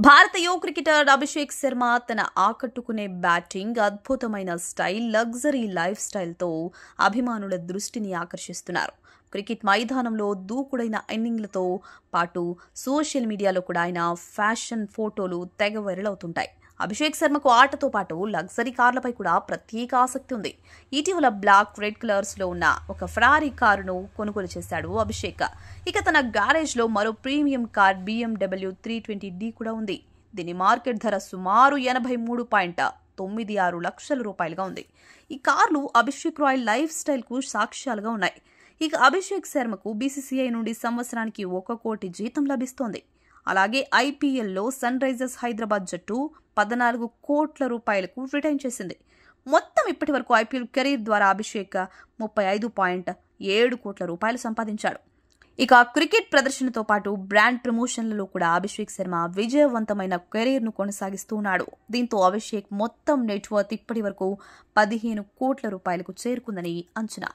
భారత యువ క్రికెటర్ అభిషేక్ శర్మ తన ఆకట్టుకునే బ్యాటింగ్, అద్భుతమైన స్టైల్, లగ్జరీ లైఫ్ స్టైల్తో అభిమానుల దృష్టిని ఆకర్షిస్తున్నారు. క్రికెట్ మైదానంలో దూకుడైన ఇన్నింగ్లతో పాటు సోషల్ మీడియాలో కూడా ఆయన ఫ్యాషన్ ఫోటోలు తెగ వైరల్ అవుతుంటాయి. అభిషేక్ శర్మకు ఆటతో పాటు లగ్జరీ కార్లపై కూడా ప్రత్యేక ఆసక్తి ఉంది. ఇటీవల బ్లాక్, రెడ్ కలర్స్ లో ఉన్న ఒక ఫెరారీ కారును కొనుగోలు చేశాడు అభిషేక్. ఇక తన గ్యారేజ్ లో మరో ప్రీమియం కార్ BMW 320D కూడా ఉంది. దీని మార్కెట్ ధర సుమారు 83.96 లక్షల రూపాయలుగా ఉంది. ఈ కార్లు అభిషేక్ రాయల్ లైఫ్ స్టైల్ కు సాక్ష్యాలుగా ఉన్నాయి. ఇక అభిషేక్ శర్మకు BCCI నుండి సంవత్సరానికి 1 కోటి జీతం లభిస్తోంది. అలాగే IPLలో సన్ రైజర్స్ హైదరాబాద్ జట్టు 14 కోట్ల రూపాయలకు రిటైన్ చేసింది. మొత్తం ఇప్పటి వరకు IPL కెరీర్ ద్వారా అభిషేక్ 35.7 కోట్ల రూపాయలు సంపాదించాడు. ఇక క్రికెట్ ప్రదర్శనతో పాటు బ్రాండ్ ప్రమోషన్లలో కూడా అభిషేక్ శర్మ విజయవంతమైన కెరీర్ను కొనసాగిస్తున్నాడు. దీంతో అభిషేక్ మొత్తం నెట్వర్త్ ఇప్పటి వరకు 15 కోట్ల రూపాయలకు చేరుకుందని అంచనా.